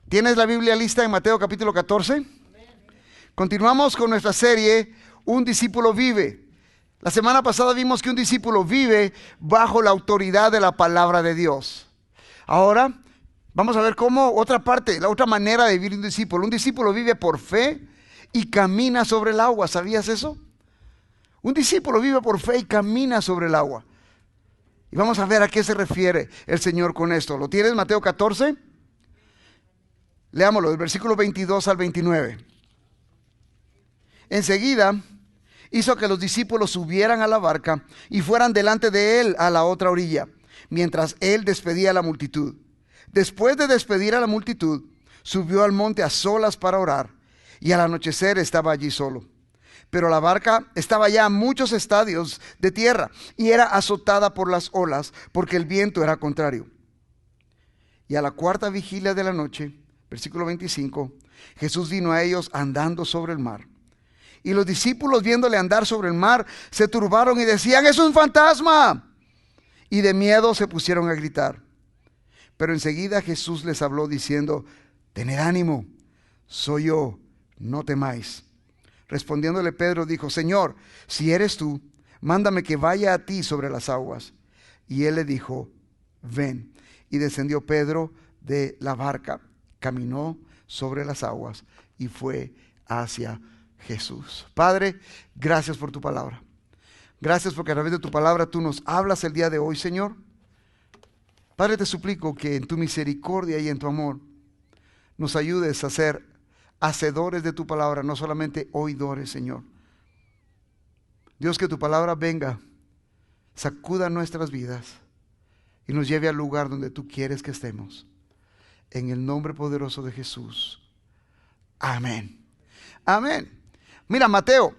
¿Tienes la Biblia lista en Mateo capítulo 14? Continuamos con nuestra serie, Un discípulo vive. La semana pasada vimos que un discípulo vive bajo la autoridad de la palabra de Dios. Ahora vamos a ver cómo otra parte, la otra manera de vivir un discípulo. Un discípulo vive por fe y camina sobre el agua. ¿Sabías eso? Un discípulo vive por fe y camina sobre el agua. Y vamos a ver a qué se refiere el Señor con esto. ¿Lo tienes, Mateo 14? Leámoslo, del versículo 22 al 29. Enseguida hizo que los discípulos subieran a la barca y fueran delante de él a la otra orilla, mientras él despedía a la multitud. Después de despedir a la multitud, subió al monte a solas para orar, y al anochecer estaba allí solo. Pero la barca estaba ya a muchos estadios de tierra y era azotada por las olas, porque el viento era contrario. Y a la cuarta vigilia de la noche, versículo 25, Jesús vino a ellos andando sobre el mar. Y los discípulos, viéndole andar sobre el mar, se turbaron y decían: ¡es un fantasma! Y de miedo se pusieron a gritar. Pero enseguida Jesús les habló diciendo: tened ánimo, soy yo, no temáis. Respondiéndole Pedro dijo: Señor, si eres tú, mándame que vaya a ti sobre las aguas. Y él le dijo: ven. Y descendió Pedro de la barca, caminó sobre las aguas y fue hacia Jesús. Padre, gracias por tu palabra. Gracias porque a través de tu palabra tú nos hablas el día de hoy, Señor. Padre, te suplico que en tu misericordia y en tu amor nos ayudes a ser hacedores de tu palabra, no solamente oidores, Señor. Dios, que tu palabra venga, sacuda nuestras vidas y nos lleve al lugar donde tú quieres que estemos. En el nombre poderoso de Jesús. Amén. Amén. Mira, Mateo,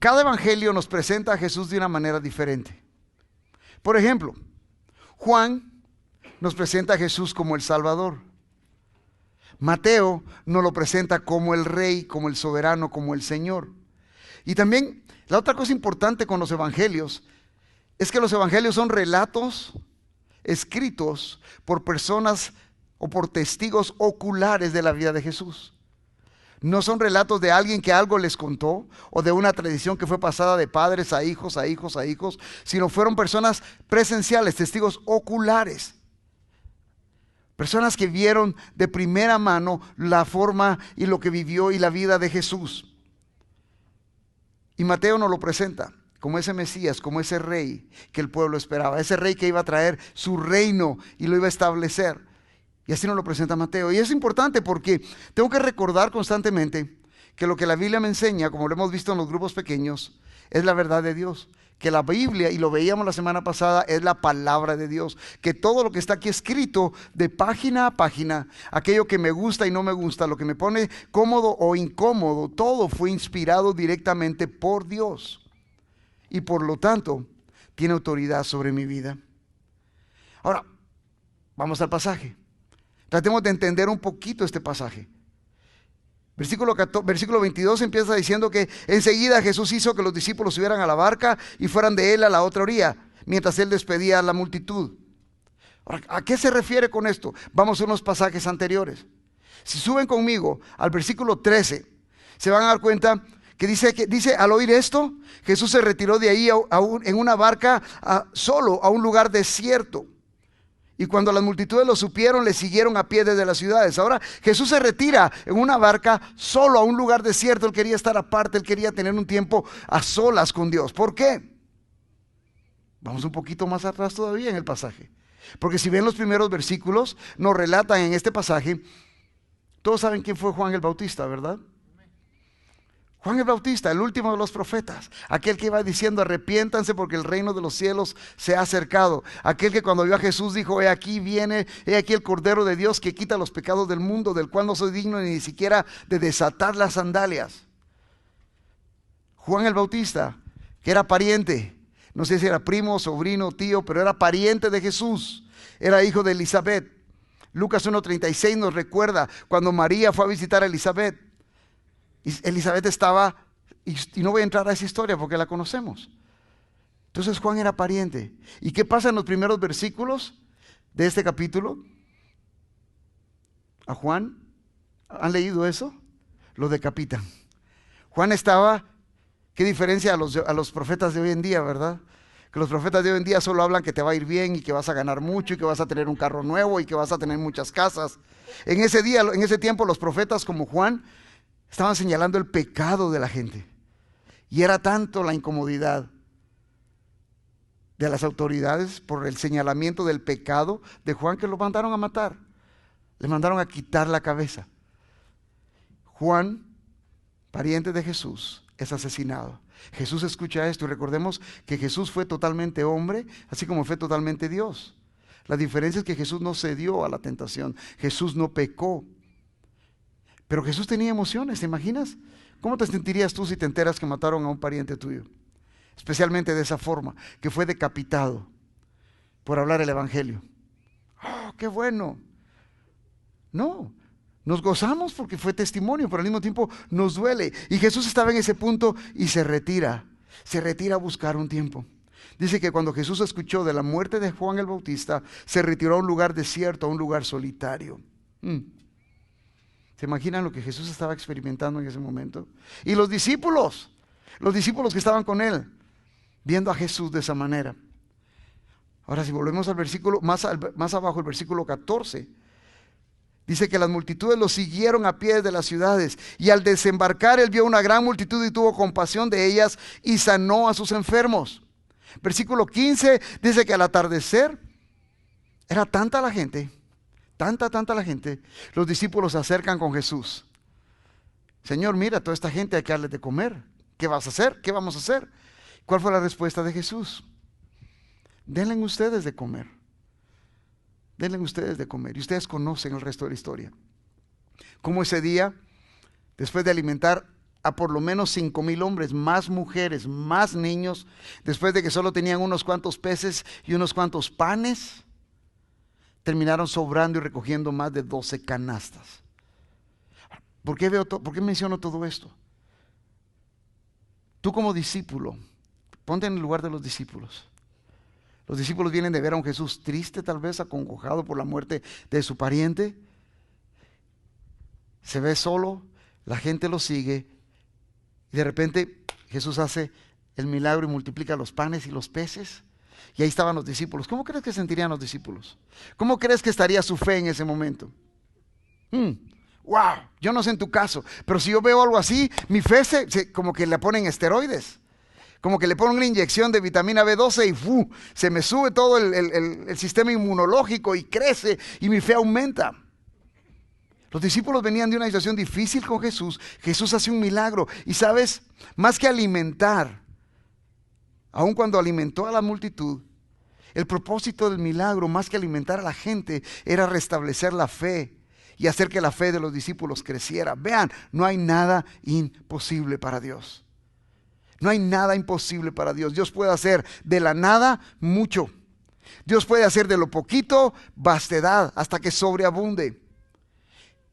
cada evangelio nos presenta a Jesús de una manera diferente. Por ejemplo, Juan nos presenta a Jesús como el Salvador. Mateo nos lo presenta como el Rey, como el soberano, como el Señor. Y también la otra cosa importante con los evangelios es que los evangelios son relatos escritos por personas o por testigos oculares de la vida de Jesús. No son relatos de alguien que algo les contó o de una tradición que fue pasada de padres a hijos, a hijos, a hijos, sino fueron personas presenciales, testigos oculares. Personas que vieron de primera mano la forma y lo que vivió y la vida de Jesús. Y Mateo nos lo presenta como ese Mesías, como ese rey que el pueblo esperaba, ese rey que iba a traer su reino y lo iba a establecer. Y así nos lo presenta Mateo. Y es importante porque tengo que recordar constantemente que lo que la Biblia me enseña, como lo hemos visto en los grupos pequeños, es la verdad de Dios. Que la Biblia, y lo veíamos la semana pasada, es la palabra de Dios. Que todo lo que está aquí escrito de página a página, aquello que me gusta y no me gusta, lo que me pone cómodo o incómodo, todo fue inspirado directamente por Dios. Y por lo tanto, tiene autoridad sobre mi vida. Ahora, vamos al pasaje. Tratemos de entender un poquito este pasaje. Versículo 22 empieza diciendo que enseguida Jesús hizo que los discípulos subieran a la barca y fueran de él a la otra orilla, mientras él despedía a la multitud. Ahora, ¿a qué se refiere con esto? Vamos a unos pasajes anteriores. Si suben conmigo al versículo 13, se van a dar cuenta que dice al oír esto, Jesús se retiró de ahí en una barca solo a un lugar desierto. Y cuando las multitudes lo supieron, le siguieron a pie desde las ciudades. Ahora Jesús se retira en una barca solo a un lugar desierto. Él quería estar aparte, él quería tener un tiempo a solas con Dios. ¿Por qué? Vamos un poquito más atrás todavía en el pasaje. Porque si ven los primeros versículos, nos relatan en este pasaje, todos saben quién fue Juan el Bautista, ¿verdad? Juan el Bautista, el último de los profetas, aquel que iba diciendo arrepiéntanse porque el reino de los cielos se ha acercado, aquel que cuando vio a Jesús dijo, he aquí viene, he aquí el Cordero de Dios que quita los pecados del mundo, del cual no soy digno ni siquiera de desatar las sandalias. Juan el Bautista, que era pariente, no sé si era primo, sobrino, tío, pero era pariente de Jesús, era hijo de Elizabeth. Lucas 1:36 nos recuerda cuando María fue a visitar a Elizabeth. Elizabeth estaba, y no voy a entrar a esa historia porque la conocemos. Entonces Juan era pariente. ¿Y qué pasa en los primeros versículos de este capítulo? A Juan, ¿han leído eso? Lo decapitan. Juan estaba, qué diferencia a los profetas de hoy en día, ¿verdad? Que los profetas de hoy en día solo hablan que te va a ir bien y que vas a ganar mucho y que vas a tener un carro nuevo y que vas a tener muchas casas. En ese tiempo los profetas como Juan estaban señalando el pecado de la gente. Y era tanto la incomodidad de las autoridades por el señalamiento del pecado de Juan que lo mandaron a matar. Le mandaron a quitar la cabeza. Juan, pariente de Jesús, es asesinado. Jesús escucha esto y recordemos que Jesús fue totalmente hombre, así como fue totalmente Dios. La diferencia es que Jesús no cedió a la tentación. Jesús no pecó. Pero Jesús tenía emociones, ¿te imaginas? ¿Cómo te sentirías tú si te enteras que mataron a un pariente tuyo? Especialmente de esa forma, que fue decapitado por hablar el evangelio. ¡Oh, qué bueno! No, nos gozamos porque fue testimonio, pero al mismo tiempo nos duele. Y Jesús estaba en ese punto y se retira a buscar un tiempo. Dice que cuando Jesús escuchó de la muerte de Juan el Bautista, se retiró a un lugar desierto, a un lugar solitario. ¿Se imaginan lo que Jesús estaba experimentando en ese momento? Y los discípulos que estaban con él, viendo a Jesús de esa manera. Ahora si volvemos al versículo, más abajo, el versículo 14, dice que las multitudes lo siguieron a pie de las ciudades, y al desembarcar él vio una gran multitud y tuvo compasión de ellas y sanó a sus enfermos. Versículo 15 dice que al atardecer era tanta la gente, tanta la gente, los discípulos se acercan con Jesús. Señor, mira, toda esta gente hay que darles de comer. ¿Qué vas a hacer? ¿Qué vamos a hacer? ¿Cuál fue la respuesta de Jesús? Denle ustedes de comer. Denle ustedes de comer. Y ustedes conocen el resto de la historia. Cómo ese día, después de alimentar a por lo menos 5,000 hombres, más mujeres, más niños, después de que solo tenían unos cuantos peces y unos cuantos panes, terminaron sobrando y recogiendo más de 12 canastas. ¿Por qué menciono todo esto? Tú como discípulo, ponte en el lugar de los discípulos. Los discípulos vienen de ver a un Jesús triste, tal vez acongojado por la muerte de su pariente. Se ve solo, la gente lo sigue y de repente Jesús hace el milagro y multiplica los panes y los peces. Y ahí estaban los discípulos. ¿Cómo crees que sentirían los discípulos? ¿Cómo crees que estaría su fe en ese momento? Wow, yo no sé en tu caso, pero si yo veo algo así, mi fe como que le ponen esteroides, como que le ponen una inyección de vitamina B12 y se me sube todo el sistema inmunológico y crece y mi fe aumenta. Los discípulos venían de una situación difícil con Jesús. Jesús hace un milagro y sabes, más que alimentar, aun cuando alimentó a la multitud, el propósito del milagro, más que alimentar a la gente, era restablecer la fe y hacer que la fe de los discípulos creciera. Vean, no hay nada imposible para Dios. No hay nada imposible para Dios. Dios puede hacer de la nada mucho. Dios puede hacer de lo poquito vastedad hasta que sobreabunde.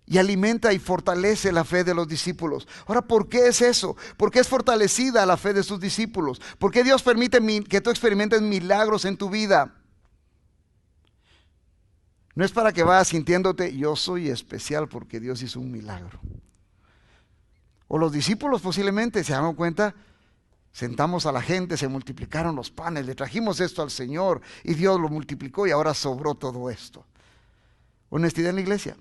Y alimenta y fortalece la fe de los discípulos. Ahora, ¿por qué es eso? ¿Por qué es fortalecida la fe de sus discípulos? ¿Por qué Dios permite que tú experimentes milagros en tu vida? No es para que vayas sintiéndote, yo soy especial porque Dios hizo un milagro. O los discípulos posiblemente se dan cuenta, sentamos a la gente, se multiplicaron los panes, le trajimos esto al Señor y Dios lo multiplicó y ahora sobró todo esto. Honestidad en la iglesia.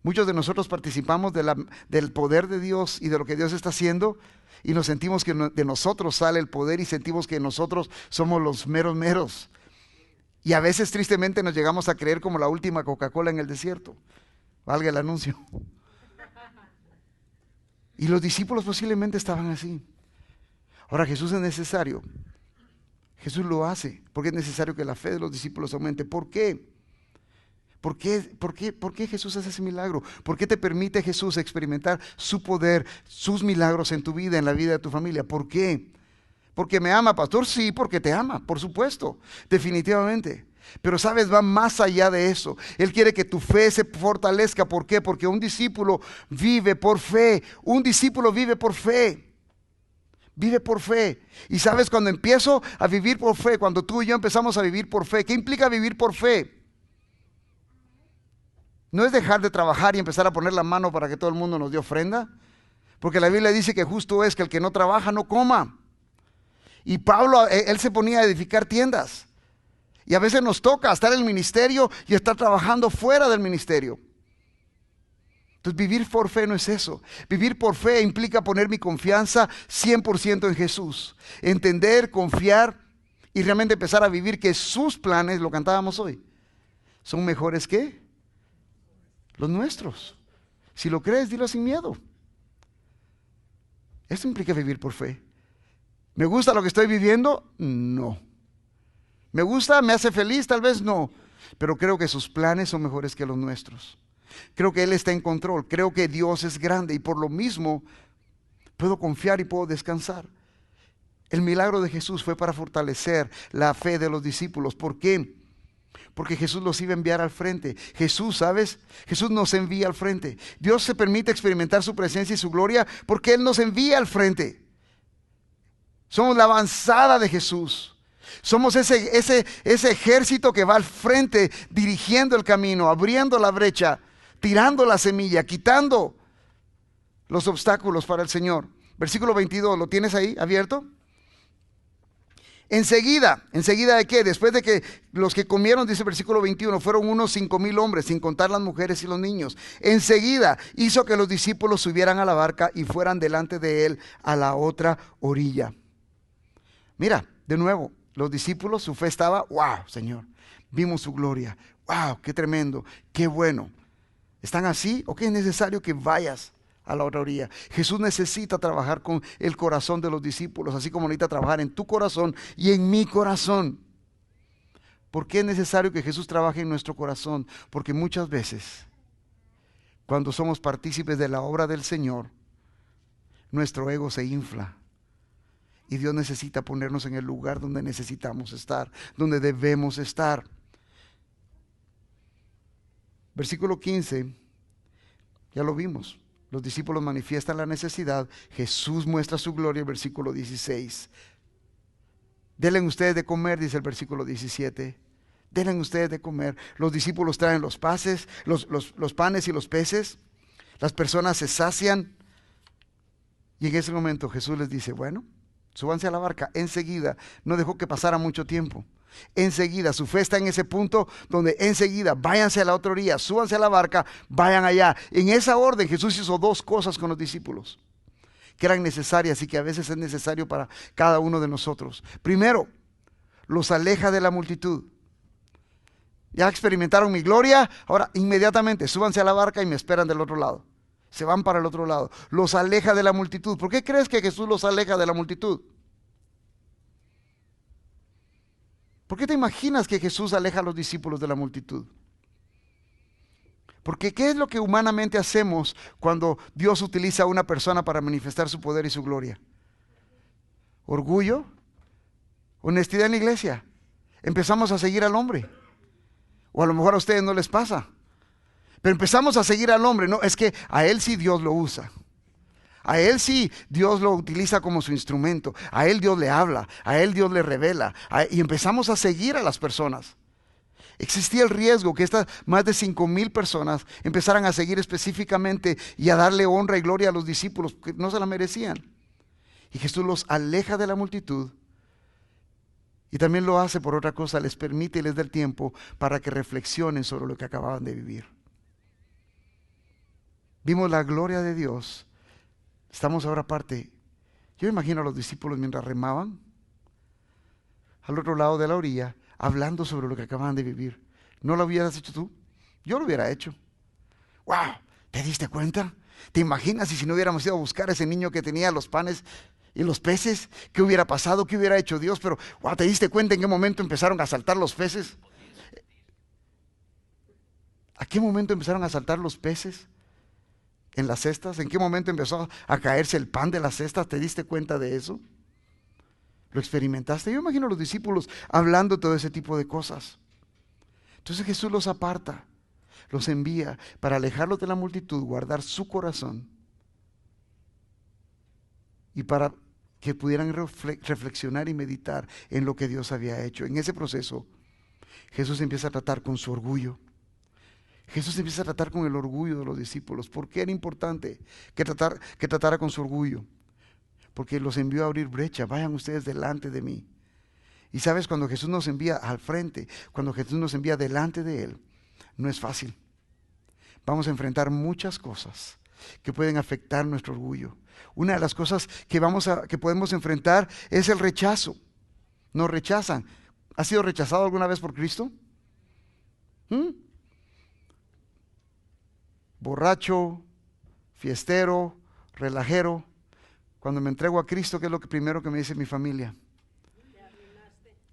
Muchos de nosotros participamos del poder de Dios y de lo que Dios está haciendo y nos sentimos que de nosotros sale el poder y sentimos que nosotros somos los meros. Y a veces tristemente nos llegamos a creer como la última Coca-Cola en el desierto. Valga el anuncio. Y los discípulos posiblemente estaban así. Ahora Jesús es necesario. Jesús lo hace porque es necesario que la fe de los discípulos aumente. ¿Por qué? ¿Por qué Jesús hace ese milagro? ¿Por qué te permite Jesús experimentar su poder, sus milagros en tu vida, en la vida de tu familia? ¿Por qué? ¿Porque me ama, pastor? Sí, porque te ama, por supuesto, definitivamente. Pero sabes, va más allá de eso. Él quiere que tu fe se fortalezca. ¿Por qué? Porque un discípulo vive por fe. Un discípulo vive por fe. Vive por fe. Y sabes, cuando empiezo a vivir por fe, cuando tú y yo empezamos a vivir por fe, ¿qué implica vivir por fe? No es dejar de trabajar y empezar a poner la mano para que todo el mundo nos dé ofrenda. Porque la Biblia dice que justo es que el que no trabaja no coma. Y Pablo, él se ponía a edificar tiendas. Y a veces nos toca estar en el ministerio y estar trabajando fuera del ministerio. Entonces vivir por fe no es eso. Vivir por fe implica poner mi confianza 100% en Jesús. Entender, confiar y realmente empezar a vivir que sus planes, lo cantábamos hoy, son mejores que los nuestros. Si lo crees, dilo sin miedo. Esto implica vivir por fe. ¿Me gusta lo que estoy viviendo? No. ¿Me gusta? ¿Me hace feliz? Tal vez no. Pero creo que sus planes son mejores que los nuestros. Creo que Él está en control. Creo que Dios es grande y por lo mismo puedo confiar y puedo descansar. El milagro de Jesús fue para fortalecer la fe de los discípulos. ¿Por qué? Porque Jesús los iba a enviar al frente. Jesús, ¿sabes? Jesús nos envía al frente. Dios se permite experimentar su presencia y su gloria porque Él nos envía al frente. Somos la avanzada de Jesús. Somos ese ejército que va al frente, dirigiendo el camino, abriendo la brecha, tirando la semilla, quitando los obstáculos para el Señor. Versículo 22, ¿lo tienes ahí abierto? ¿Enseguida de qué? Después de que los que comieron, dice el versículo 21, fueron unos 5,000 hombres, sin contar las mujeres y los niños. Enseguida hizo que los discípulos subieran a la barca y fueran delante de Él a la otra orilla. Mira, de nuevo, los discípulos, su fe estaba, wow, Señor, vimos su gloria, wow, qué tremendo, qué bueno. ¿Están así? ¿O qué es necesario que vayas a la otra orilla? Jesús necesita trabajar con el corazón de los discípulos, así como necesita trabajar en tu corazón y en mi corazón. ¿Por qué es necesario que Jesús trabaje en nuestro corazón? Porque muchas veces, cuando somos partícipes de la obra del Señor, nuestro ego se infla. Y Dios necesita ponernos en el lugar donde necesitamos estar, donde debemos estar. Versículo 15, ya lo vimos. Los discípulos manifiestan la necesidad. Jesús muestra su gloria, el versículo 16. Denle ustedes de comer, dice el versículo 17. Denle ustedes de comer. Los discípulos traen los panes y los peces. Las personas se sacian. Y en ese momento Jesús les dice, bueno, súbanse a la barca. Enseguida, no dejó que pasara mucho tiempo. Enseguida, su fe está en ese punto donde enseguida, váyanse a la otra orilla, súbanse a la barca, vayan allá. En esa orden Jesús hizo dos cosas con los discípulos que eran necesarias y que a veces es necesario para cada uno de nosotros. Primero, los aleja de la multitud. Ya experimentaron mi gloria, ahora inmediatamente súbanse a la barca y me esperan del otro lado. Se van para el otro lado. Los aleja de la multitud. ¿Por qué crees que Jesús los aleja de la multitud? ¿Por qué te imaginas que Jesús aleja a los discípulos de la multitud? Porque ¿qué es lo que humanamente hacemos cuando Dios utiliza a una persona para manifestar su poder y su gloria? Orgullo, honestidad en la iglesia. Empezamos a seguir al hombre. O a lo mejor a ustedes no les pasa. Pero empezamos a seguir al hombre. No, es que a él sí Dios lo usa. A él sí Dios lo utiliza como su instrumento. A él Dios le habla. A él Dios le revela. Y empezamos a seguir a las personas. Existía el riesgo que estas más de 5,000 personas empezaran a seguir específicamente y a darle honra y gloria a los discípulos que no se la merecían. Y Jesús los aleja de la multitud. Y también lo hace por otra cosa, les permite y les da el tiempo para que reflexionen sobre lo que acababan de vivir. Vimos la gloria de Dios. Estamos ahora aparte. Yo imagino a los discípulos mientras remaban al otro lado de la orilla, hablando sobre lo que acababan de vivir. ¿No lo hubieras hecho tú? Yo lo hubiera hecho. ¡Wow! ¿Te diste cuenta? ¿Te imaginas si no hubiéramos ido a buscar a ese niño que tenía los panes y los peces? ¿Qué hubiera pasado? ¿Qué hubiera hecho Dios? Pero, wow, ¿te diste cuenta en qué momento empezaron a saltar los peces? ¿A qué momento empezaron a saltar los peces en las cestas? ¿En qué momento empezó a caerse el pan de las cestas? ¿Te diste cuenta de eso? ¿Lo experimentaste? Yo imagino a los discípulos hablando todo ese tipo de cosas. Entonces Jesús los aparta, los envía para alejarlos de la multitud, guardar su corazón y para que pudieran reflexionar y meditar en lo que Dios había hecho. En ese proceso, Jesús empieza a tratar con su orgullo. Jesús empieza a tratar con el orgullo de los discípulos. ¿Por qué era importante que tratara con su orgullo? Porque los envió a abrir brecha. Vayan ustedes delante de mí. Y sabes, cuando Jesús nos envía al frente, cuando Jesús nos envía delante de Él, no es fácil. Vamos a enfrentar muchas cosas que pueden afectar nuestro orgullo. Una de las cosas que podemos enfrentar es el rechazo. Nos rechazan. ¿Has sido rechazado alguna vez por Cristo? Borracho, fiestero, relajero. Cuando me entrego a Cristo, ¿qué es lo primero que me dice mi familia?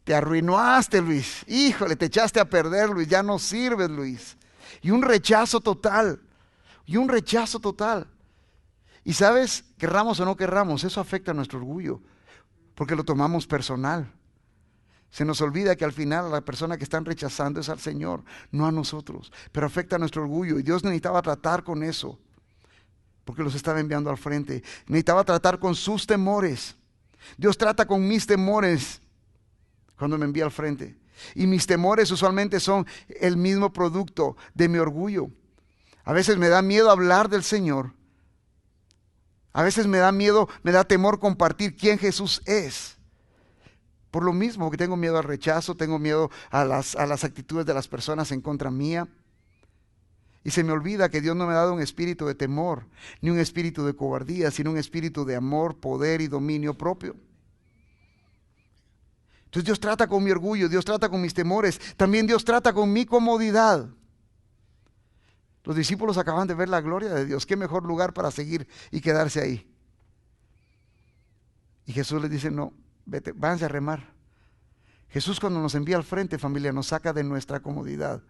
Te arruinaste, Luis. Híjole, te echaste a perder, Luis. Ya no sirves, Luis. Y un rechazo total. Y sabes, querramos o no querramos, eso afecta a nuestro orgullo, porque lo tomamos personal. Se nos olvida que al final la persona que están rechazando es al Señor, no a nosotros. Pero afecta a nuestro orgullo y Dios necesitaba tratar con eso, porque los estaba enviando al frente. Necesitaba tratar con sus temores. Dios trata con mis temores cuando me envía al frente. Y mis temores usualmente son el mismo producto de mi orgullo. A veces me da miedo hablar del Señor. A veces me da temor compartir quién Jesús es. Por lo mismo que tengo miedo al rechazo, tengo miedo a las actitudes de las personas en contra mía. Y se me olvida que Dios no me ha dado un espíritu de temor, ni un espíritu de cobardía, sino un espíritu de amor, poder y dominio propio. Entonces Dios trata con mi orgullo, Dios trata con mis temores, también Dios trata con mi comodidad. Los discípulos acaban de ver la gloria de Dios. ¿Qué mejor lugar para seguir y quedarse ahí? Y Jesús les dice, no, vete, váyanse a remar. Jesús cuando nos envía al frente, familia, nos saca de nuestra comodidad.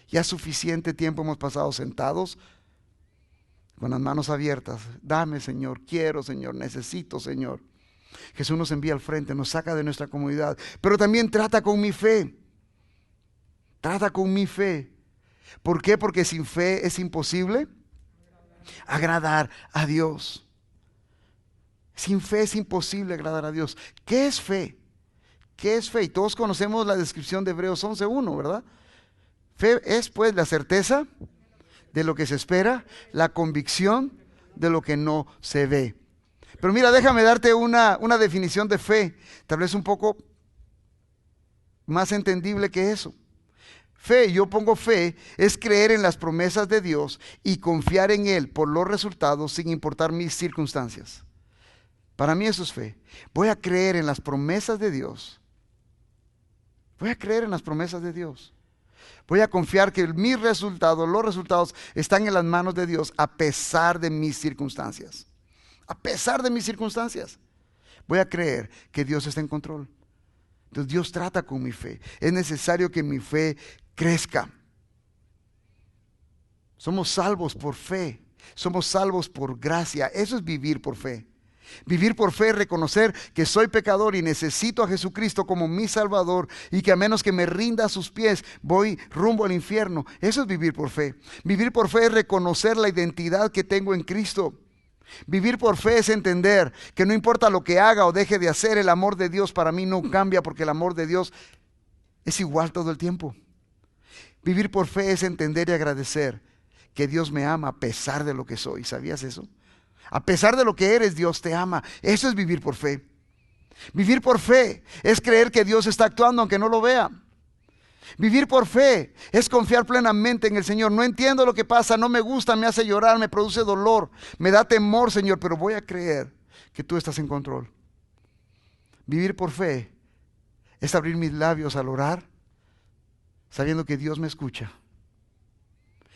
Ya suficiente tiempo hemos pasado sentados con las manos abiertas. Dame, Señor, quiero, Señor, necesito, Señor. Jesús nos envía al frente, nos saca de nuestra comodidad, pero también trata con mi fe. Trata con mi fe. ¿Por qué? Porque sin fe es imposible agradar a Dios. Sin fe es imposible agradar a Dios. ¿Qué es fe? ¿Qué es fe? Y todos conocemos la descripción de Hebreos 11:1, ¿verdad? Fe es pues la certeza de lo que se espera, la convicción de lo que no se ve. Pero mira, déjame darte una definición de fe, tal vez un poco más entendible que eso. Fe, yo pongo fe, es creer en las promesas de Dios y confiar en Él por los resultados sin importar mis circunstancias. Para mí eso es fe. Voy a creer en las promesas de Dios. Voy a creer en las promesas de Dios. Voy a confiar que mis resultados, los resultados están en las manos de Dios a pesar de mis circunstancias. A pesar de mis circunstancias. Voy a creer que Dios está en control. Entonces Dios trata con mi fe. Es necesario que mi fe crezca. Somos salvos por fe. Somos salvos por gracia. Eso es vivir por fe. Vivir por fe es reconocer que soy pecador y necesito a Jesucristo como mi Salvador y que a menos que me rinda a sus pies voy rumbo al infierno. Eso es vivir por fe. Vivir por fe es reconocer la identidad que tengo en Cristo. Vivir por fe es entender que no importa lo que haga o deje de hacer, el amor de Dios para mí no cambia porque el amor de Dios es igual todo el tiempo. Vivir por fe es entender y agradecer que Dios me ama a pesar de lo que soy. ¿Sabías eso? A pesar de lo que eres, Dios te ama. Eso es vivir por fe. Vivir por fe es creer que Dios está actuando aunque no lo vea. Vivir por fe es confiar plenamente en el Señor. No entiendo lo que pasa, no me gusta, me hace llorar, me produce dolor, me da temor, Señor, pero voy a creer que tú estás en control. Vivir por fe es abrir mis labios al orar, sabiendo que Dios me escucha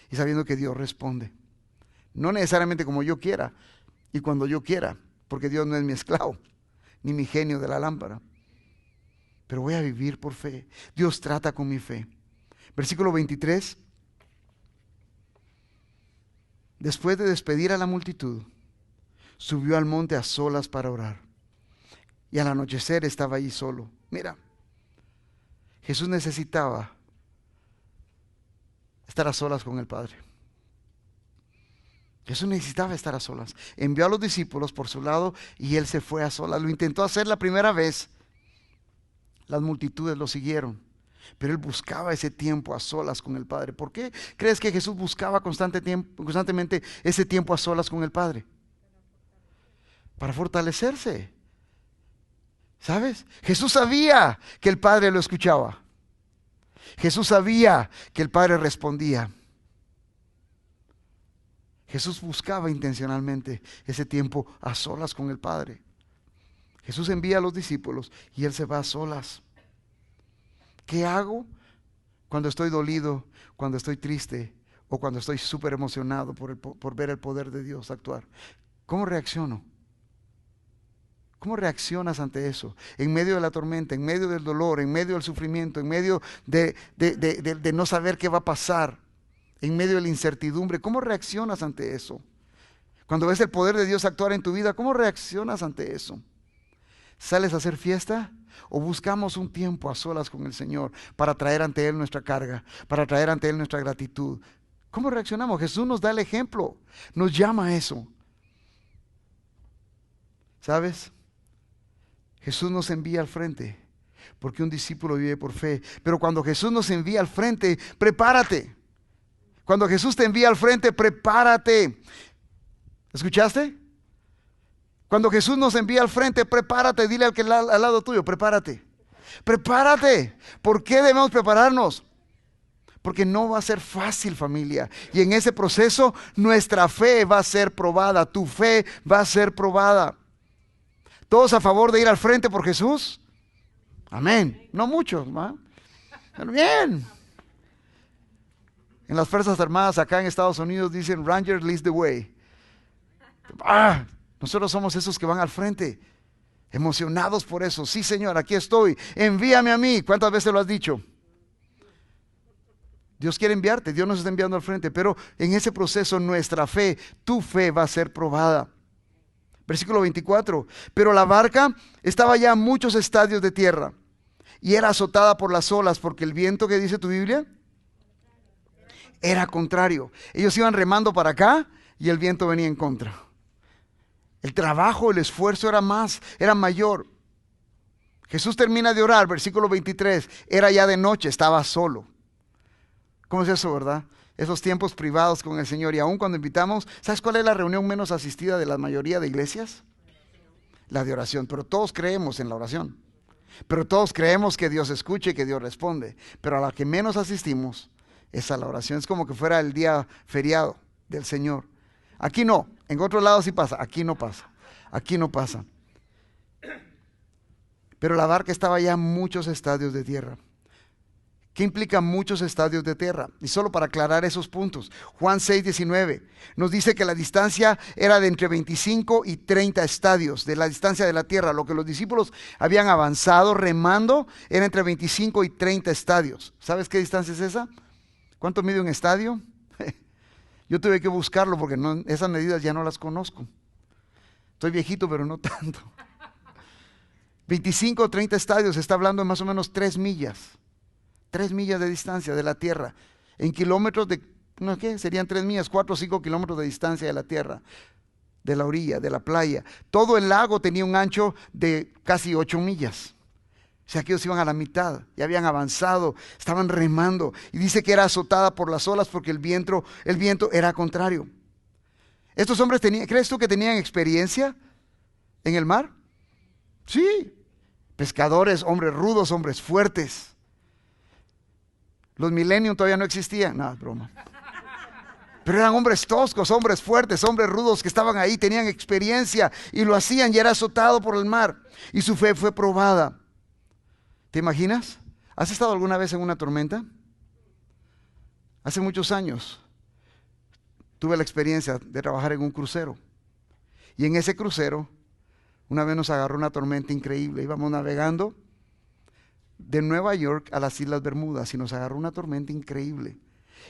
y sabiendo que Dios responde. No necesariamente como yo quiera y cuando yo quiera, porque Dios no es mi esclavo, ni mi genio de la lámpara. Pero voy a vivir por fe. Dios trata con mi fe. Versículo 23. Después de despedir a la multitud, subió al monte a solas para orar. Y al anochecer estaba allí solo. Mira, Jesús necesitaba estar a solas con el Padre. Jesús necesitaba estar a solas. Envió a los discípulos por su lado y él se fue a solas. Lo intentó hacer la primera vez. Las multitudes lo siguieron. Pero él buscaba ese tiempo a solas con el Padre. ¿Por qué crees que Jesús buscaba constantemente ese tiempo a solas con el Padre? Para fortalecerse. ¿Sabes? Jesús sabía que el Padre lo escuchaba. Jesús sabía que el Padre respondía. Jesús buscaba intencionalmente ese tiempo a solas con el Padre. Jesús envía a los discípulos y él se va a solas. ¿Qué hago cuando estoy dolido, cuando estoy triste o cuando estoy súper emocionado por ver el poder de Dios actuar? ¿Cómo reacciono? ¿Cómo reaccionas ante eso? En medio de la tormenta, en medio del dolor, en medio del sufrimiento, en medio de no saber qué va a pasar, en medio de la incertidumbre. ¿Cómo reaccionas ante eso? Cuando ves el poder de Dios actuar en tu vida, ¿cómo reaccionas ante eso? ¿Sales a hacer fiesta? ¿O buscamos un tiempo a solas con el Señor para traer ante Él nuestra carga, para traer ante Él nuestra gratitud? ¿Cómo reaccionamos? Jesús nos da el ejemplo, nos llama a eso. ¿Sabes? Jesús nos envía al frente porque un discípulo vive por fe. Pero cuando Jesús nos envía al frente, prepárate. Cuando Jesús te envía al frente, prepárate. ¿Escuchaste? Cuando Jesús nos envía al frente, prepárate. Dile al que al lado tuyo, prepárate. Prepárate. ¿Por qué debemos prepararnos? Porque no va a ser fácil, familia. Y en ese proceso nuestra fe va a ser probada. Tu fe va a ser probada. ¿Todos a favor de ir al frente por Jesús? Amén. No muchos, ¿va? Pero bien. En las Fuerzas Armadas acá en Estados Unidos dicen Rangers leads the way. Nosotros somos esos que van al frente, emocionados por eso. Sí, Señor, aquí estoy. Envíame a mí. ¿Cuántas veces lo has dicho? Dios quiere enviarte, Dios nos está enviando al frente, pero en ese proceso nuestra fe, tu fe va a ser probada. Versículo 24. Pero la barca estaba ya a muchos estadios de tierra y era azotada por las olas porque el viento, ¿qué dice tu Biblia? Era contrario. Ellos iban remando para acá y el viento venía en contra. El trabajo, el esfuerzo era mayor. Jesús termina de orar, versículo 23. Era ya de noche, estaba solo. ¿Cómo es eso, verdad? Esos tiempos privados con el Señor. Y aún cuando invitamos, ¿sabes cuál es la reunión menos asistida de la mayoría de iglesias? La de oración. Pero todos creemos en la oración. Pero todos creemos que Dios escucha y que Dios responde. Pero a la que menos asistimos es a la oración. Es como que fuera el día feriado del Señor. Aquí no. En otros lados sí pasa. Aquí no pasa. Aquí no pasa. Pero la barca estaba ya en muchos estadios de tierra. ¿Qué implica muchos estadios de tierra? Y solo para aclarar esos puntos, Juan 6:19 nos dice que la distancia era de entre 25 y 30 estadios de la distancia de la tierra. Lo que los discípulos habían avanzado remando era entre 25 y 30 estadios. ¿Sabes qué distancia es esa? ¿Cuánto mide un estadio? Yo tuve que buscarlo porque esas medidas ya no las conozco. Estoy viejito, pero no tanto. 25 o 30 estadios, está hablando de más o menos 3 millas. 3 millas de distancia de la tierra. En kilómetros de, ¿no qué? Serían 3 millas, 4 o 5 kilómetros de distancia de la tierra. De la orilla, de la playa. Todo el lago tenía un ancho de casi 8 millas. O sea que ellos iban a la mitad, ya habían avanzado, estaban remando. Y dice que era azotada por las olas porque el viento era contrario. Estos hombres ¿crees tú que tenían experiencia en el mar? Sí. Pescadores, hombres rudos, hombres fuertes. Los millennium todavía no existían. No, es broma. Pero eran hombres toscos, hombres fuertes, hombres rudos que estaban ahí, tenían experiencia y lo hacían y era azotado por el mar. Y su fe fue probada. ¿Te imaginas? ¿Has estado alguna vez en una tormenta? Hace muchos años. tuve la experiencia de trabajar en un crucero. Y en ese crucero, una vez nos agarró una tormenta increíble. Íbamos navegando de Nueva York a las Islas Bermudas y nos agarró una tormenta increíble.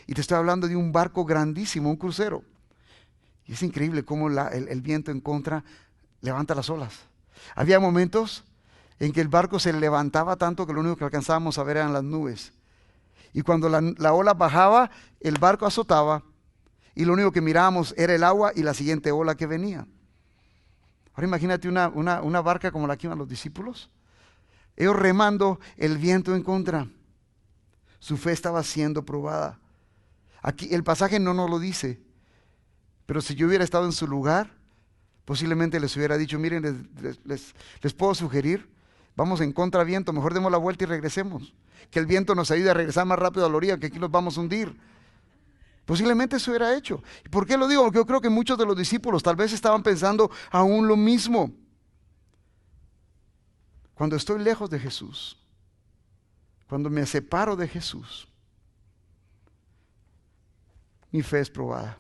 Y te estoy hablando de un barco grandísimo, un crucero. Y es increíble cómo el viento en contra levanta las olas. Había momentos en que el barco se levantaba tanto que lo único que alcanzábamos a ver eran las nubes. Y cuando la ola bajaba, el barco azotaba y lo único que mirábamos era el agua y la siguiente ola que venía. Ahora imagínate una barca como la que iban los discípulos. Ellos remando, el viento en contra. Su fe estaba siendo probada. Aquí el pasaje no nos lo dice, pero si yo hubiera estado en su lugar, posiblemente les hubiera dicho, miren, les puedo sugerir, vamos en contraviento, mejor demos la vuelta y regresemos. Que el viento nos ayude a regresar más rápido a la orilla, que aquí nos vamos a hundir. Posiblemente eso hubiera hecho. ¿Y por qué lo digo? Porque yo creo que muchos de los discípulos tal vez estaban pensando aún lo mismo. Cuando estoy lejos de Jesús, cuando me separo de Jesús, mi fe es probada.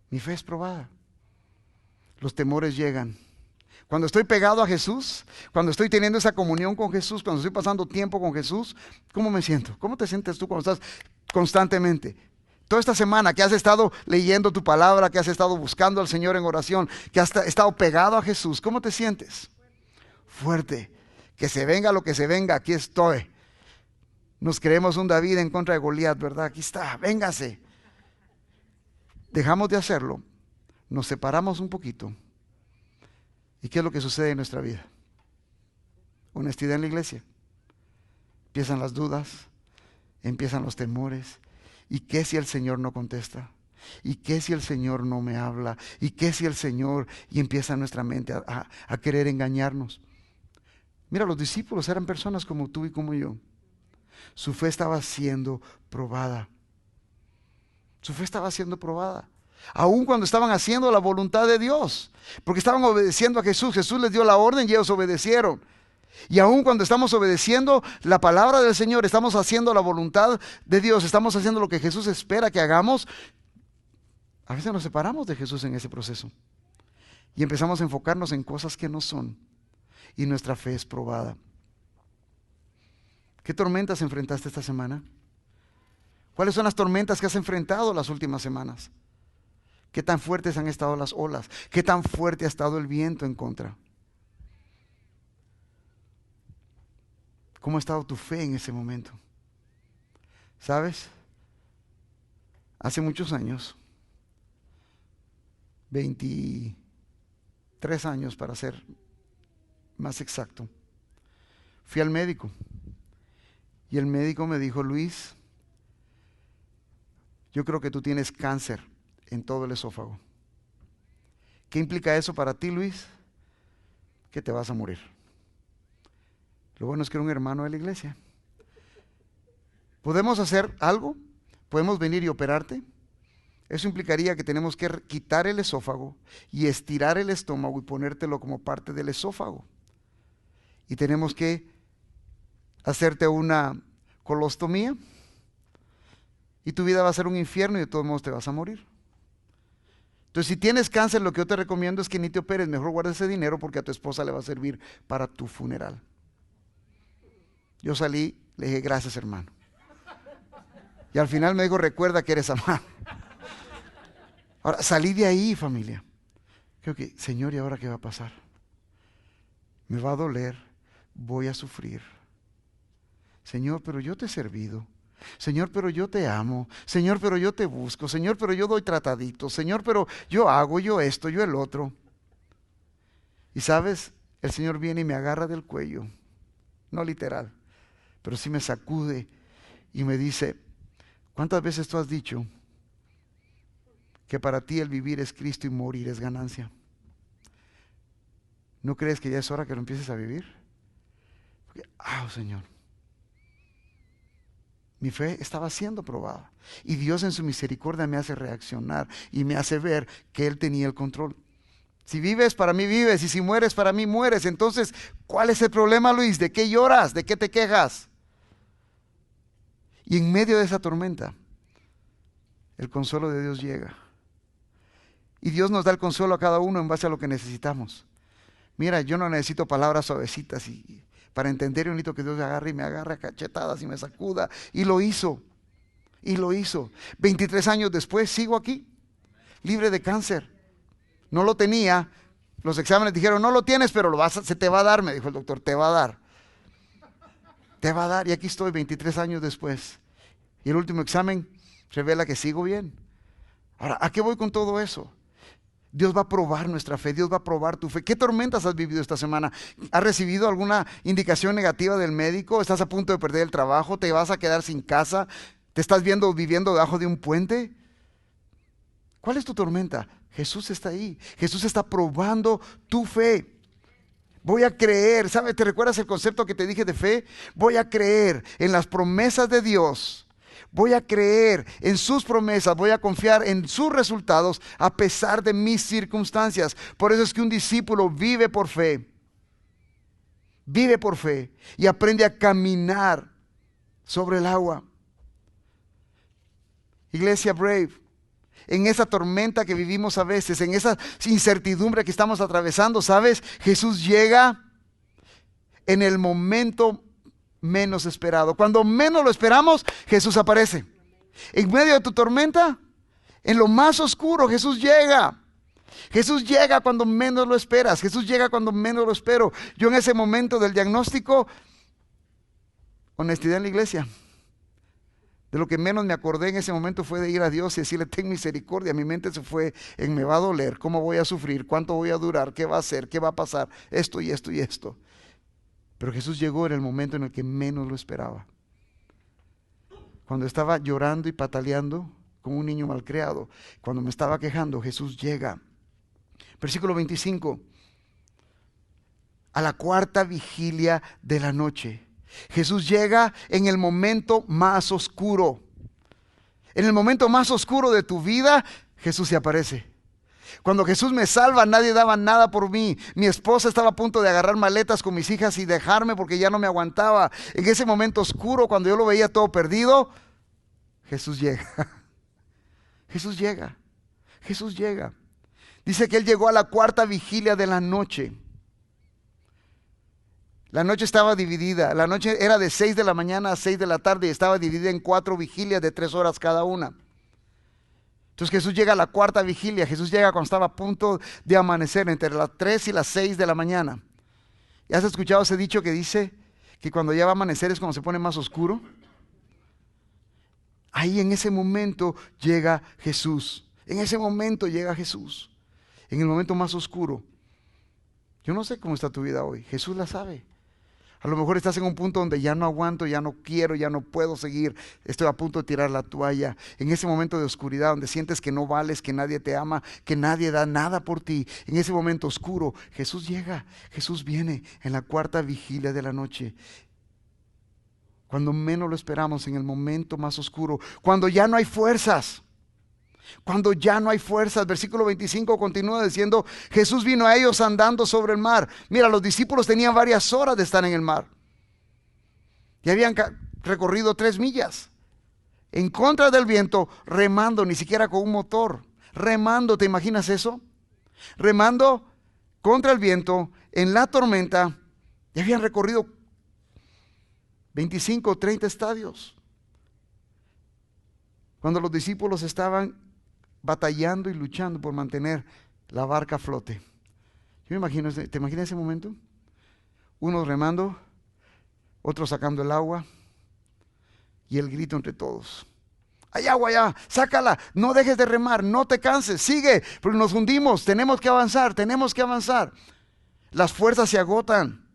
Mi fe es probada. Los temores llegan. Cuando estoy pegado a Jesús, cuando estoy teniendo esa comunión con Jesús, cuando estoy pasando tiempo con Jesús, ¿cómo me siento? ¿Cómo te sientes tú cuando estás constantemente? Toda esta semana que has estado leyendo tu palabra, que has estado buscando al Señor en oración, que has estado pegado a Jesús, ¿cómo te sientes? Fuerte. Que se venga lo que se venga, aquí estoy. Nos creemos un David en contra de Goliat, ¿verdad? Aquí está, véngase. Dejamos de hacerlo, nos separamos un poquito. ¿Y qué es lo que sucede en nuestra vida? Honestidad en la iglesia. Empiezan las dudas, empiezan los temores. ¿Y qué si el Señor no contesta? ¿Y qué si el Señor no me habla? ¿Y qué si el Señor? Y empieza nuestra mente a querer engañarnos. Mira, los discípulos eran personas como tú y como yo. Su fe estaba siendo probada. Su fe estaba siendo probada. Aun cuando estaban haciendo la voluntad de Dios, porque estaban obedeciendo a Jesús. Jesús les dio la orden y ellos obedecieron. Y aun cuando estamos obedeciendo la palabra del Señor, estamos haciendo la voluntad de Dios, estamos haciendo lo que Jesús espera que hagamos, a veces nos separamos de Jesús en ese proceso y empezamos a enfocarnos en cosas que no son, y nuestra fe es probada. ¿Qué tormentas enfrentaste esta semana? ¿Cuáles son las tormentas que has enfrentado las últimas semanas? ¿Qué tan fuertes han estado las olas? ¿Qué tan fuerte ha estado el viento en contra? ¿Cómo ha estado tu fe en ese momento? ¿Sabes? Hace muchos años, 23 años para ser más exacto, fui al médico y el médico me dijo, Luis, yo creo que tú tienes cáncer en todo el esófago. ¿Qué implica eso para ti, Luis? Que te vas a morir. Lo bueno es que era un hermano de la iglesia. ¿Podemos hacer algo? ¿Podemos venir y operarte? Eso implicaría que tenemos que quitar el esófago y estirar el estómago y ponértelo como parte del esófago. Y tenemos que hacerte una colostomía y tu vida va a ser un infierno y de todos modos te vas a morir. Entonces, si tienes cáncer, lo que yo te recomiendo es que ni te operes, mejor guarda ese dinero porque a tu esposa le va a servir para tu funeral. Yo salí, le dije, gracias, hermano. Y al final me dijo, recuerda que eres amado. Ahora, salí de ahí, familia. Creo que, Señor, ¿y ahora qué va a pasar? Me va a doler, voy a sufrir. Señor, pero yo te he servido. Señor, pero yo te amo. Señor, pero yo te busco. Señor, pero yo doy trataditos. Señor, pero yo hago, yo esto, yo el otro. Y sabes, el Señor viene y me agarra del cuello. No literal, pero sí me sacude y me dice, ¿cuántas veces tú has dicho que para ti el vivir es Cristo y morir es ganancia? ¿No crees que ya es hora que lo empieces a vivir? Porque, Señor, mi fe estaba siendo probada y Dios en su misericordia me hace reaccionar y me hace ver que Él tenía el control. Si vives, para mí vives, y si mueres, para mí mueres. Entonces, ¿cuál es el problema, Luis? ¿De qué lloras? ¿De qué te quejas? Y en medio de esa tormenta, el consuelo de Dios llega. Y Dios nos da el consuelo a cada uno en base a lo que necesitamos. Mira, yo no necesito palabras suavecitas para entender, yo necesito que Dios me agarre y me agarre a cachetadas y me sacuda. Y lo hizo. Y lo hizo. 23 años después sigo aquí, libre de cáncer. No lo tenía. Los exámenes dijeron, no lo tienes, pero se te va a dar, me dijo el doctor, te va a dar. Te va a dar. Y aquí estoy 23 años después. Y el último examen revela que sigo bien. Ahora, ¿a qué voy con todo eso? Dios va a probar nuestra fe, Dios va a probar tu fe. ¿Qué tormentas has vivido esta semana? ¿Has recibido alguna indicación negativa del médico? ¿Estás a punto de perder el trabajo? ¿Te vas a quedar sin casa? ¿Te estás viviendo debajo de un puente? ¿Cuál es tu tormenta? Jesús está ahí. Jesús está probando tu fe. Voy a creer. ¿Sabes? ¿Te recuerdas el concepto que te dije de fe? Voy a creer en las promesas de Dios. Voy a creer en sus promesas, voy a confiar en sus resultados a pesar de mis circunstancias. Por eso es que un discípulo vive por fe y aprende a caminar sobre el agua. Iglesia Brave, en esa tormenta que vivimos a veces, en esa incertidumbre que estamos atravesando, ¿sabes? Jesús llega en el momento menos esperado. Cuando menos lo esperamos, Jesús aparece. En medio de tu tormenta, en lo más oscuro, Jesús llega. Jesús llega cuando menos lo esperas. Jesús llega cuando menos lo espero. Yo en ese momento del diagnóstico, honestidad en la iglesia, de lo que menos me acordé en ese momento fue de ir a Dios y decirle, ten misericordia. Mi mente se fue en me va a doler, cómo voy a sufrir, cuánto voy a durar, qué va a hacer, qué va a pasar, esto y esto y esto. Pero Jesús llegó en el momento en el que menos lo esperaba. Cuando estaba llorando y pataleando como un niño malcriado, cuando me estaba quejando, Jesús llega. Versículo 25. A la cuarta vigilia de la noche. Jesús llega en el momento más oscuro. En el momento más oscuro de tu vida, Jesús se aparece. Cuando Jesús me salva, nadie daba nada por mí. Mi esposa estaba a punto de agarrar maletas con mis hijas y dejarme porque ya no me aguantaba. En ese momento oscuro, cuando yo lo veía todo perdido, Jesús llega. Jesús llega. Jesús llega. Dice que Él llegó a la cuarta vigilia de la noche. La noche estaba dividida. La noche era de 6 de la mañana a 6 de la tarde y estaba dividida en 4 vigilias de 3 horas cada una. Entonces Jesús llega a la cuarta vigilia. Jesús llega cuando estaba a punto de amanecer, entre las 3 y las 6 de la mañana. ¿Ya has escuchado ese dicho que dice que cuando ya va a amanecer es cuando se pone más oscuro? Ahí en ese momento llega Jesús. En ese momento llega Jesús. En el momento más oscuro. Yo no sé cómo está tu vida hoy. Jesús la sabe. A lo mejor estás en un punto donde ya no aguanto, ya no quiero, ya no puedo seguir. Estoy a punto de tirar la toalla. En ese momento de oscuridad donde sientes que no vales, que nadie te ama, que nadie da nada por ti. En ese momento oscuro, Jesús llega. Jesús viene en la cuarta vigilia de la noche. Cuando menos lo esperamos, en el momento más oscuro. Cuando ya no hay fuerzas. Cuando ya no hay fuerzas. Versículo 25 continúa diciendo, Jesús vino a ellos andando sobre el mar. Mira, los discípulos tenían varias horas de estar en el mar. Y habían recorrido 3 millas. En contra del viento, remando, ni siquiera con un motor. Remando, ¿te imaginas eso? Remando contra el viento, en la tormenta. Y habían recorrido 25 o 30 estadios. Cuando los discípulos estaban batallando y luchando por mantener la barca a flote. Yo me imagino, ¿te imaginas ese momento? Unos remando, otros sacando el agua y el grito entre todos. Hay agua allá, sácala, no dejes de remar, no te canses, sigue, porque nos hundimos, tenemos que avanzar, tenemos que avanzar. Las fuerzas se agotan,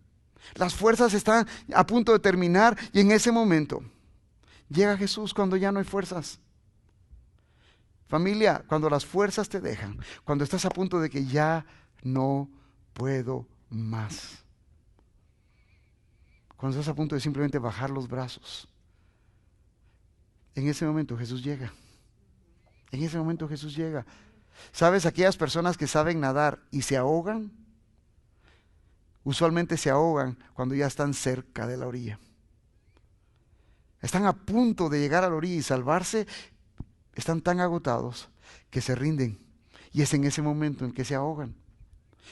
las fuerzas están a punto de terminar y en ese momento llega Jesús cuando ya no hay fuerzas. Familia, cuando las fuerzas te dejan, cuando estás a punto de que ya no puedo más, cuando estás a punto de simplemente bajar los brazos, en ese momento Jesús llega. En ese momento Jesús llega. ¿Sabes? Aquellas personas que saben nadar y se ahogan, usualmente se ahogan cuando ya están cerca de la orilla. Están a punto de llegar a la orilla y salvarse. Están tan agotados que se rinden. Y es en ese momento en que se ahogan.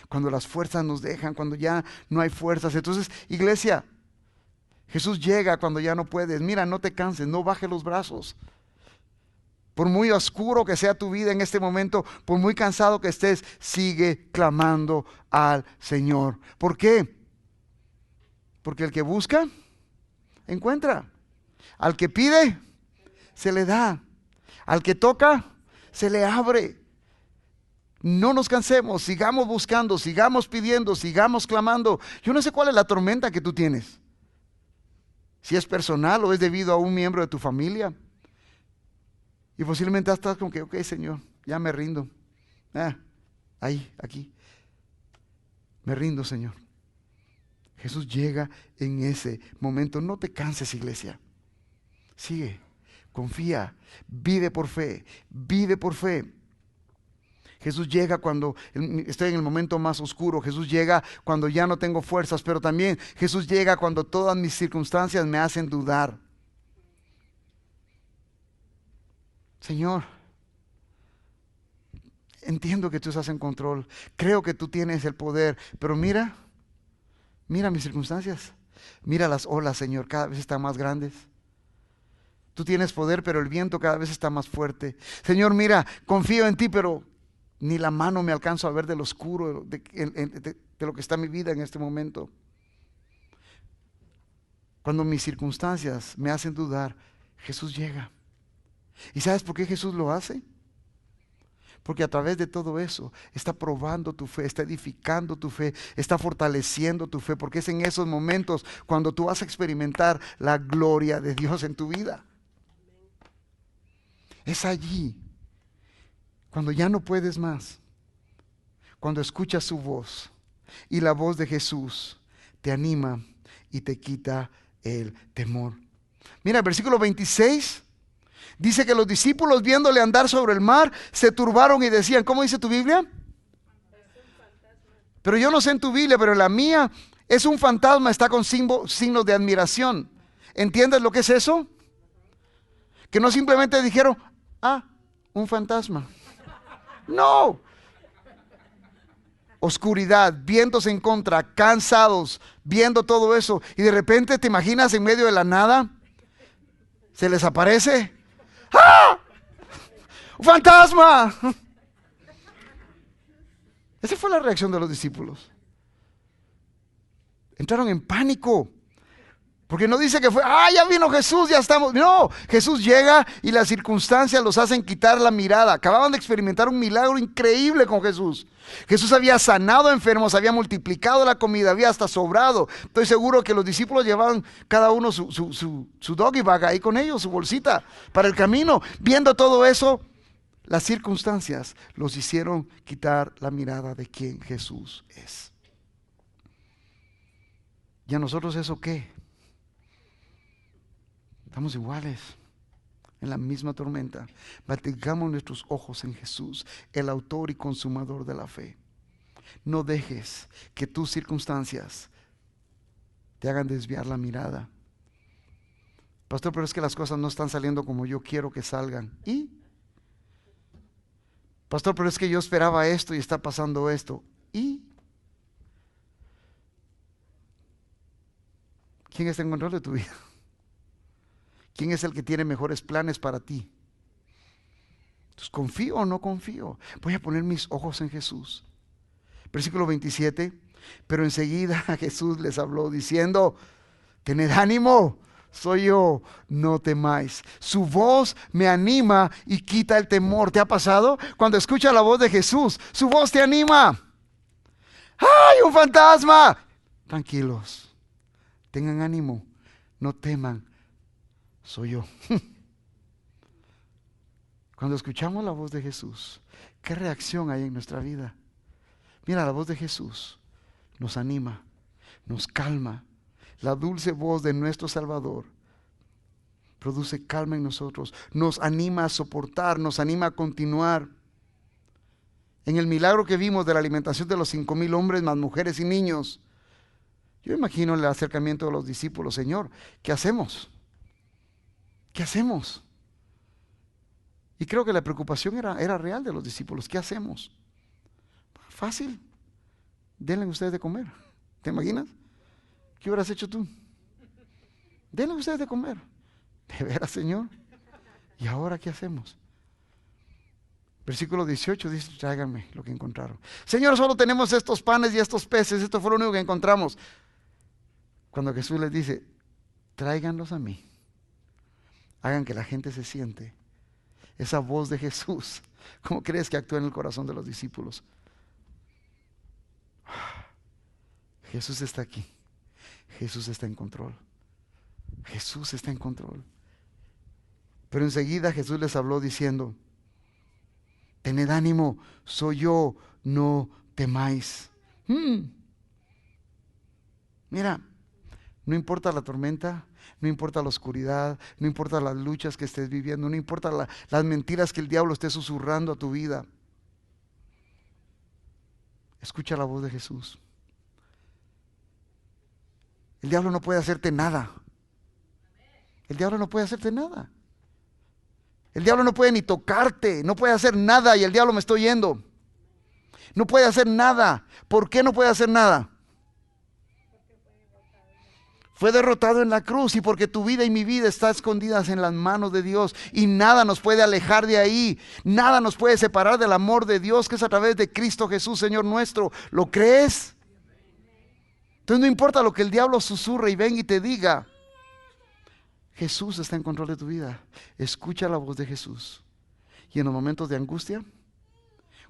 Cuando las fuerzas nos dejan, cuando ya no hay fuerzas. Entonces, iglesia, Jesús llega cuando ya no puedes. Mira, no te canses, no bajes los brazos. Por muy oscuro que sea tu vida en este momento, por muy cansado que estés, sigue clamando al Señor. ¿Por qué? Porque el que busca, encuentra. Al que pide, se le da. Al que toca, se le abre. No nos cansemos, sigamos buscando, sigamos pidiendo, sigamos clamando. Yo no sé cuál es la tormenta que tú tienes. Si es personal o es debido a un miembro de tu familia. Y posiblemente estás como que, ok, Señor, ya me rindo. Ahí, aquí. Me rindo, Señor. Jesús llega en ese momento. No te canses, iglesia. Sigue, confía, vive por fe, vive por fe. Jesús llega cuando estoy en el momento más oscuro. Jesús llega cuando ya no tengo fuerzas, pero también Jesús llega cuando todas mis circunstancias me hacen dudar. Señor, entiendo que tú estás en control, creo que tú tienes el poder, pero mira mis circunstancias, mira las olas, Señor, cada vez están más grandes. Tú tienes poder, pero el viento cada vez está más fuerte. Señor, mira, confío en ti, pero ni la mano me alcanzo a ver del oscuro, de lo que está en mi vida en este momento. Cuando mis circunstancias me hacen dudar, Jesús llega. ¿Y sabes por qué Jesús lo hace? Porque a través de todo eso está probando tu fe, está edificando tu fe, está fortaleciendo tu fe, porque es en esos momentos cuando tú vas a experimentar la gloria de Dios en tu vida. Es allí, cuando ya no puedes más, cuando escuchas su voz y la voz de Jesús te anima y te quita el temor. Mira, el versículo 26 dice que los discípulos, viéndole andar sobre el mar, se turbaron y decían, ¿cómo dice tu Biblia? Pero yo no sé en tu Biblia, pero en la mía es un fantasma, está con signos de admiración. ¿Entiendes lo que es eso? Que no simplemente dijeron, un fantasma. No. Oscuridad, vientos en contra, cansados, viendo todo eso. Y de repente te imaginas en medio de la nada, se les aparece. ¡Ah! ¡Un fantasma! Esa fue la reacción de los discípulos. Entraron en pánico. Porque no dice que fue, ya vino Jesús, ya estamos. No, Jesús llega y las circunstancias los hacen quitar la mirada. Acababan de experimentar un milagro increíble con Jesús. Jesús había sanado enfermos, había multiplicado la comida, había hasta sobrado. Estoy seguro que los discípulos llevaban cada uno su doggy bag ahí con ellos, su bolsita para el camino. Viendo todo eso, las circunstancias los hicieron quitar la mirada de quién Jesús es. ¿Y a nosotros eso qué? Estamos iguales, en la misma tormenta. Mantengamos nuestros ojos en Jesús, el autor y consumador de la fe. No dejes que tus circunstancias te hagan desviar la mirada. Pastor, pero es que las cosas no están saliendo como yo quiero que salgan. ¿Y? Pastor, pero es que yo esperaba esto y está pasando esto. ¿Y? ¿Quién está en control de tu vida? ¿Quién es el que tiene mejores planes para ti? Entonces, ¿confío o no confío? Voy a poner mis ojos en Jesús. Versículo 27. Pero enseguida Jesús les habló diciendo, tened ánimo, soy yo, no temáis. Su voz me anima y quita el temor. ¿Te ha pasado? Cuando escuchas la voz de Jesús, su voz te anima. ¡Ay, un fantasma! Tranquilos, tengan ánimo, no teman. Soy yo. Cuando escuchamos la voz de Jesús, ¿qué reacción hay en nuestra vida? Mira, la voz de Jesús nos anima, nos calma. La dulce voz de nuestro Salvador produce calma en nosotros, nos anima a soportar, nos anima a continuar. En el milagro que vimos de la alimentación de los 5,000 hombres, más mujeres y niños, yo imagino el acercamiento de los discípulos. Señor, ¿qué hacemos? ¿Qué hacemos? Y creo que la preocupación era real de los discípulos. ¿Qué hacemos? Fácil. Denle ustedes de comer. ¿Te imaginas? ¿Qué hubieras hecho tú? Denle ustedes de comer. ¿De veras, Señor? ¿Y ahora qué hacemos? Versículo 18 dice, tráiganme lo que encontraron. Señor, solo tenemos estos panes y estos peces. Esto fue lo único que encontramos. Cuando Jesús les dice, tráiganlos a mí. Hagan que la gente se siente. Esa voz de Jesús, ¿cómo crees que actúa en el corazón de los discípulos? Jesús está aquí. Jesús está en control. Jesús está en control. Pero enseguida Jesús les habló diciendo, tened ánimo, soy yo, no temáis. Mira, no importa la tormenta, no importa la oscuridad, no importa las luchas que estés viviendo, no importa las mentiras que el diablo esté susurrando a tu vida. Escucha la voz de Jesús. El diablo no puede hacerte nada. El diablo no puede hacerte nada. El diablo no puede ni tocarte, no puede hacer nada y el diablo me está oyendo. No puede hacer nada. ¿Por qué no puede hacer nada? Fue derrotado en la cruz y porque tu vida y mi vida están escondidas en las manos de Dios y nada nos puede alejar de ahí. Nada nos puede separar del amor de Dios que es a través de Cristo Jesús, Señor nuestro. ¿Lo crees? Entonces no importa lo que el diablo susurre y venga y te diga. Jesús está en control de tu vida. Escucha la voz de Jesús. Y en los momentos de angustia,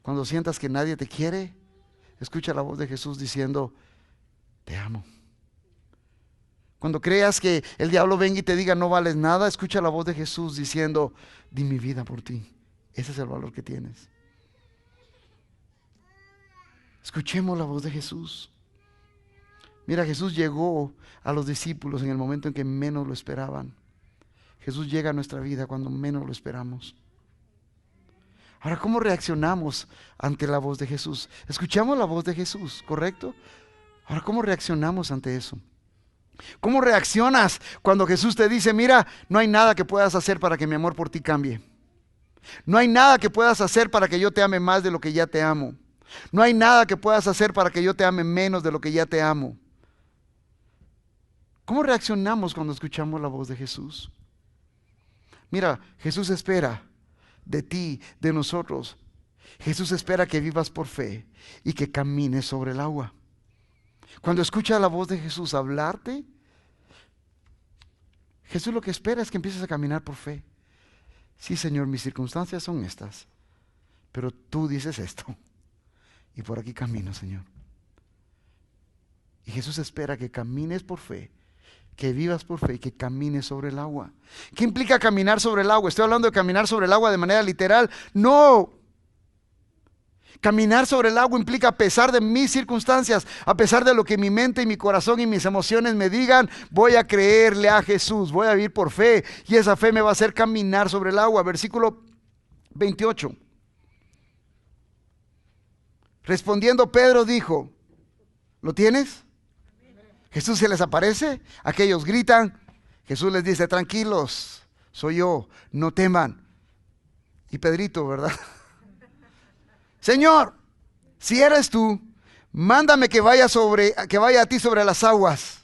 cuando sientas que nadie te quiere, escucha la voz de Jesús diciendo, te amo. Cuando creas que el diablo venga y te diga no vales nada, escucha la voz de Jesús diciendo, di mi vida por ti. Ese es el valor que tienes. Escuchemos la voz de Jesús. Mira, Jesús llegó a los discípulos en el momento en que menos lo esperaban. Jesús llega a nuestra vida cuando menos lo esperamos. Ahora, ¿cómo reaccionamos ante la voz de Jesús? Escuchamos la voz de Jesús, ¿correcto? Ahora, ¿cómo reaccionamos ante eso? ¿Cómo reaccionas cuando Jesús te dice, mira, no hay nada que puedas hacer para que mi amor por ti cambie? No hay nada que puedas hacer para que yo te ame más de lo que ya te amo. No hay nada que puedas hacer para que yo te ame menos de lo que ya te amo. ¿Cómo reaccionamos cuando escuchamos la voz de Jesús? Mira, Jesús espera de ti, de nosotros. Jesús espera que vivas por fe y que camines sobre el agua. Cuando escuchas la voz de Jesús hablarte, Jesús lo que espera es que empieces a caminar por fe. Sí, Señor, mis circunstancias son estas, pero tú dices esto. Y por aquí camino, Señor. Y Jesús espera que camines por fe, que vivas por fe y que camines sobre el agua. ¿Qué implica caminar sobre el agua? ¿Estoy hablando de caminar sobre el agua de manera literal? No. Caminar sobre el agua implica, a pesar de mis circunstancias, a pesar de lo que mi mente y mi corazón y mis emociones me digan, voy a creerle a Jesús, voy a vivir por fe y esa fe me va a hacer caminar sobre el agua. Versículo 28. Respondiendo Pedro dijo, ¿lo tienes? Jesús se les aparece, aquellos gritan, Jesús les dice, tranquilos, soy yo, no teman. Y Pedrito, ¿verdad? Señor, si eres tú, mándame que vaya a ti sobre las aguas.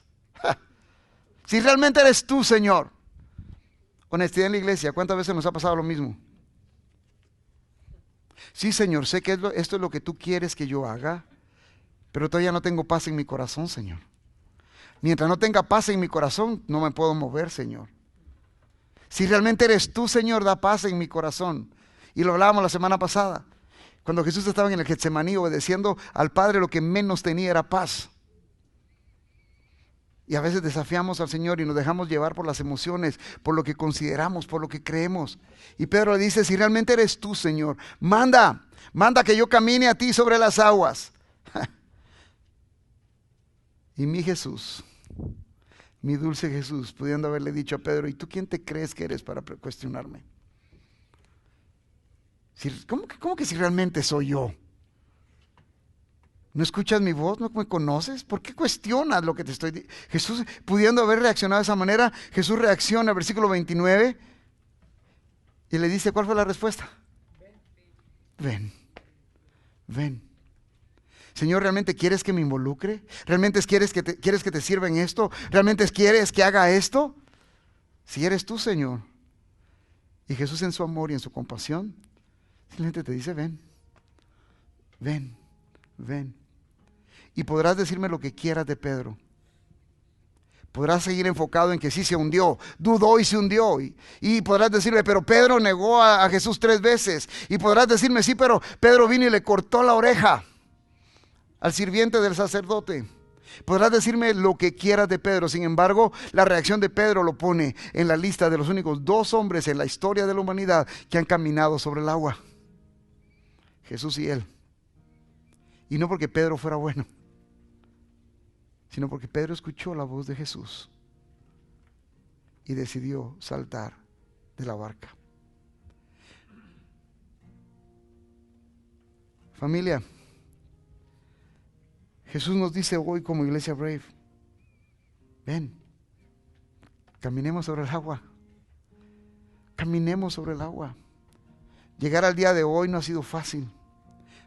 Si realmente eres tú, Señor. Honestidad en la iglesia, ¿cuántas veces nos ha pasado lo mismo? Sí, Señor, sé que esto es lo que tú quieres que yo haga, pero todavía no tengo paz en mi corazón, Señor. Mientras no tenga paz en mi corazón, no me puedo mover, Señor. Si realmente eres tú, Señor, da paz en mi corazón. Y lo hablábamos la semana pasada. Cuando Jesús estaba en el Getsemaní obedeciendo al Padre, lo que menos tenía era paz. Y a veces desafiamos al Señor y nos dejamos llevar por las emociones, por lo que consideramos, por lo que creemos. Y Pedro le dice, si realmente eres tú, Señor, manda que yo camine a ti sobre las aguas. Y mi Jesús, mi dulce Jesús, pudiendo haberle dicho a Pedro, ¿y tú quién te crees que eres para cuestionarme? ¿Cómo que si realmente soy yo? ¿No escuchas mi voz? ¿No me conoces? ¿Por qué cuestionas lo que te estoy diciendo? Jesús, pudiendo haber reaccionado de esa manera, Jesús reacciona, versículo 29. Y le dice, ¿cuál fue la respuesta? Ven, ven. Señor, ¿realmente quieres que me involucre? ¿Realmente quieres que te sirva en esto? ¿Realmente quieres que haga esto? Si eres tú, Señor. Y Jesús en su amor y en su compasión, simplemente te dice, ven, ven, ven. Y podrás decirme lo que quieras de Pedro. Podrás seguir enfocado en que sí se hundió, dudó y se hundió. Y podrás decirme, pero Pedro negó a Jesús 3 veces. Y podrás decirme, sí, pero Pedro vino y le cortó la oreja al sirviente del sacerdote. Podrás decirme lo que quieras de Pedro. Sin embargo, la reacción de Pedro lo pone en la lista de los únicos 2 hombres en la historia de la humanidad que han caminado sobre el agua. Jesús y él. Y no porque Pedro fuera bueno, sino porque Pedro escuchó la voz de Jesús y decidió saltar de la barca. Familia, Jesús nos dice hoy como Iglesia Brave, ven, caminemos sobre el agua, caminemos sobre el agua. Llegar al día de hoy no ha sido fácil,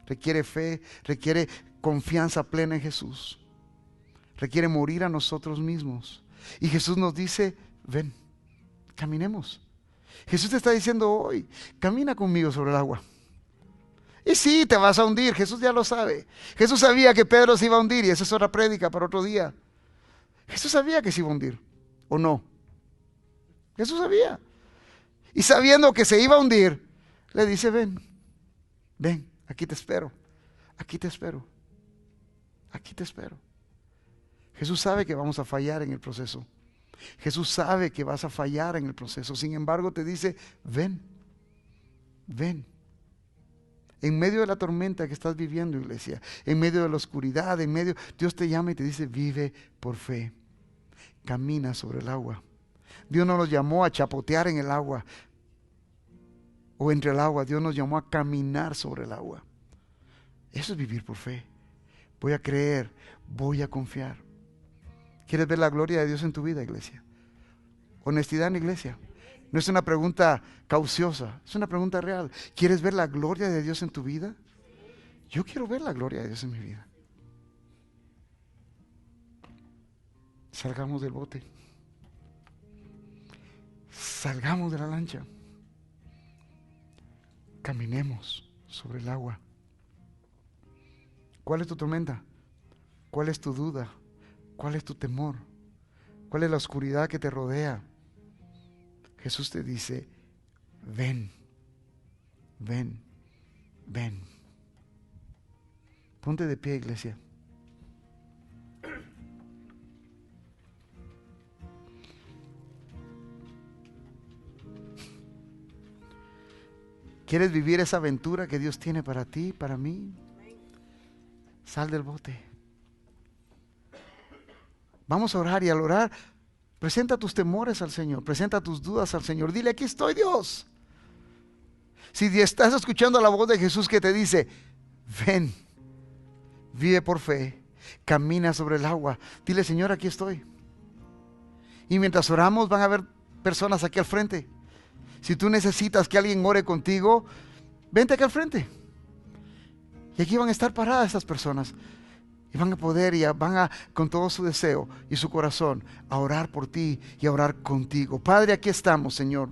requiere fe, requiere confianza plena en Jesús, requiere morir a nosotros mismos. Y Jesús nos dice, ven, caminemos. Jesús te está diciendo hoy, camina conmigo sobre el agua. Y sí, te vas a hundir, Jesús ya lo sabe. Jesús sabía que Pedro se iba a hundir y esa es otra prédica para otro día. Jesús sabía que se iba a hundir, ¿o no? Jesús sabía. Y sabiendo que se iba a hundir, le dice, ven, ven, aquí te espero, aquí te espero, aquí te espero. Jesús sabe que vamos a fallar en el proceso. Jesús sabe que vas a fallar en el proceso. Sin embargo, te dice, ven, ven. En medio de la tormenta que estás viviendo, iglesia, en medio de la oscuridad, en medio, Dios te llama y te dice, vive por fe. Camina sobre el agua. Dios no nos llamó a chapotear en el agua o entre el agua. Dios nos llamó a caminar sobre el agua. Eso es vivir por fe. Voy a creer, voy a confiar. ¿Quieres ver la gloria de Dios en tu vida, iglesia? Honestidad en la iglesia. No es una pregunta cauciosa, es una pregunta real. ¿Quieres ver la gloria de Dios en tu vida? Yo quiero ver la gloria de Dios en mi vida. Salgamos del bote. Salgamos de la lancha. Caminemos sobre el agua. ¿Cuál es tu tormenta? ¿Cuál es tu duda? ¿Cuál es tu temor? ¿Cuál es la oscuridad que te rodea? Jesús te dice, ven, ven, ven. Ponte de pie, iglesia. ¿Quieres vivir esa aventura que Dios tiene para ti, para mí? Sal del bote. Vamos a orar y al orar, presenta tus temores al Señor, presenta tus dudas al Señor. Dile, aquí estoy, Dios. Si estás escuchando la voz de Jesús que te dice, ven, vive por fe, camina sobre el agua. Dile, Señor, aquí estoy. Y mientras oramos van a haber personas aquí al frente. Si tú necesitas que alguien ore contigo, vente aquí al frente. Y aquí van a estar paradas estas personas. Y van a poder y con todo su deseo y su corazón a orar por ti y a orar contigo. Padre, aquí estamos, Señor.